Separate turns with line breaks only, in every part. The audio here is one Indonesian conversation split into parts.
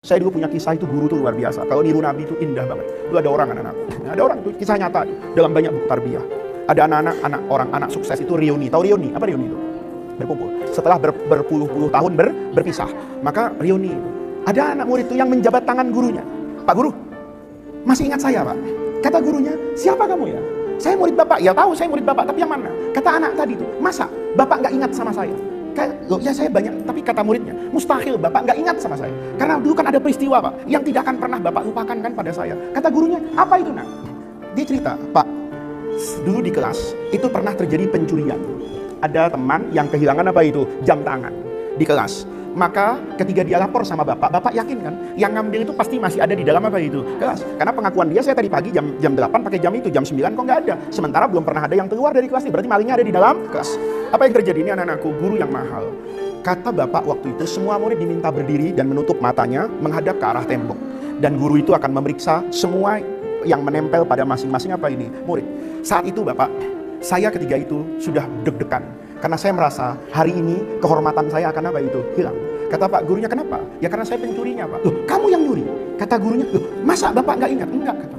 Saya dulu punya kisah itu, guru itu luar biasa. Kalau niru Nabi itu indah banget. Itu ada orang anak-anak. Ada orang itu kisah nyata dalam banyak buku tarbiyah. Ada anak sukses itu reuni. Tahu reuni? Apa reuni itu? Berkumpul. Setelah berpuluh-puluh tahun berpisah, maka reuni. Ada anak murid itu yang menjabat tangan gurunya. Pak guru, masih ingat saya Pak? Kata gurunya, siapa kamu ya? Saya murid Bapak. Ya tahu saya murid Bapak, tapi yang mana? Kata anak tadi itu, masa Bapak nggak ingat sama saya? Loh, ya saya banyak, tapi kata muridnya, mustahil Bapak nggak ingat sama saya. Karena dulu kan ada peristiwa Pak, yang tidak akan pernah Bapak lupakan kan pada saya. Kata gurunya, apa itu nak? Dia cerita, Pak, dulu di kelas, itu pernah terjadi pencurian. Ada teman yang kehilangan apa itu? Jam tangan di kelas. Maka ketika dia lapor sama Bapak yakin kan, yang ngambil itu pasti masih ada di dalam apa itu? Kelas. Karena pengakuan dia, saya tadi pagi jam 8 pakai jam itu, jam 9 kok nggak ada. Sementara belum pernah ada yang keluar dari kelas, berarti malingnya ada di dalam kelas. Apa yang terjadi? Ini anak-anakku, guru yang mahal. Kata Bapak waktu itu, semua murid diminta berdiri dan menutup matanya menghadap ke arah tembok. Dan guru itu akan memeriksa semua yang menempel pada masing-masing apa ini? Murid. Saat itu Bapak, saya ketika itu sudah deg-degan. Karena saya merasa hari ini kehormatan saya akan apa itu? Hilang. Kata Pak gurunya, kenapa? Ya karena saya pencurinya Pak. Loh, kamu yang nyuri? Kata gurunya, loh, masa Bapak nggak ingat? Enggak, kata.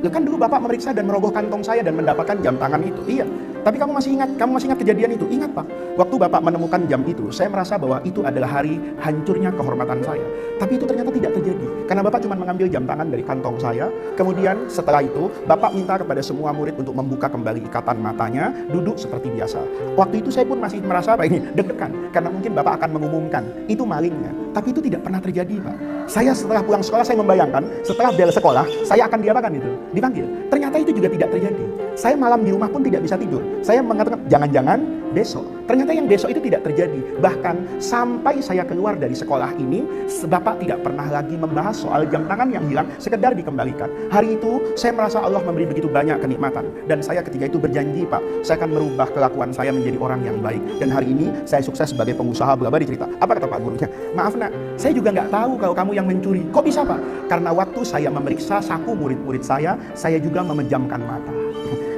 Loh, kan dulu Bapak memeriksa dan merogoh kantong saya dan mendapatkan jam tangan itu. Iya. Tapi kamu masih ingat kejadian itu? Ingat Pak. Waktu Bapak menemukan jam itu, saya merasa bahwa itu adalah hari hancurnya kehormatan saya. Tapi itu ternyata tidak terjadi. Karena Bapak cuma mengambil jam tangan dari kantong saya. Kemudian setelah itu, Bapak minta kepada semua murid untuk membuka kembali ikatan matanya, duduk seperti biasa. Waktu itu saya pun masih merasa apa ini? Deg-degan. Karena mungkin Bapak akan mengumumkan, itu malingnya. Tapi itu tidak pernah terjadi Pak. Saya setelah pulang sekolah, saya membayangkan, setelah bel sekolah, saya akan diapakan itu? Dipanggil. Ternyata itu juga tidak terjadi. Saya malam di rumah pun tidak bisa tidur. Saya mengatakan, jangan-jangan besok. Ternyata yang besok itu tidak terjadi. Bahkan sampai saya keluar dari sekolah ini, Bapak tidak pernah lagi membahas soal jam tangan yang hilang, sekedar dikembalikan. Hari itu, saya merasa Allah memberi begitu banyak kenikmatan. Dan saya ketika itu berjanji, Pak, saya akan merubah kelakuan saya menjadi orang yang baik. Dan hari ini, saya sukses sebagai pengusaha. Bla-bla dicerita. Apa kata Pak gurunya? Maaf nak, saya juga nggak tahu kalau kamu yang mencuri. Kok bisa Pak? Karena waktu saya memeriksa saku murid-murid saya juga memejamkan mata.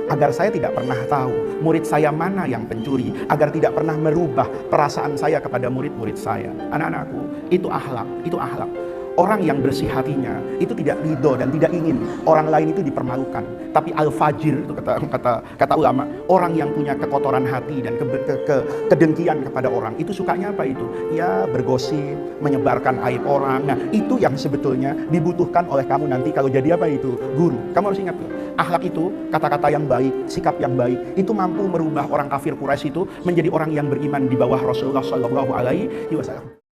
Agar saya tidak pernah tahu murid saya mana yang pencuri, agar tidak pernah merubah perasaan saya kepada murid-murid saya. Anak-anakku, itu akhlak. Orang yang bersih hatinya itu tidak ridho dan tidak ingin orang lain itu dipermalukan. Tapi al-fajir itu kata ulama, orang yang punya kekotoran hati dan kedengkian kepada orang itu sukanya apa itu? Ya bergosip, menyebarkan aib orang. Nah itu yang sebetulnya dibutuhkan oleh kamu nanti kalau jadi apa itu? Guru. Kamu harus ingat tuh, akhlak itu, kata-kata yang baik, sikap yang baik itu mampu merubah orang kafir Quraisy itu menjadi orang yang beriman di bawah Rasulullah SAW.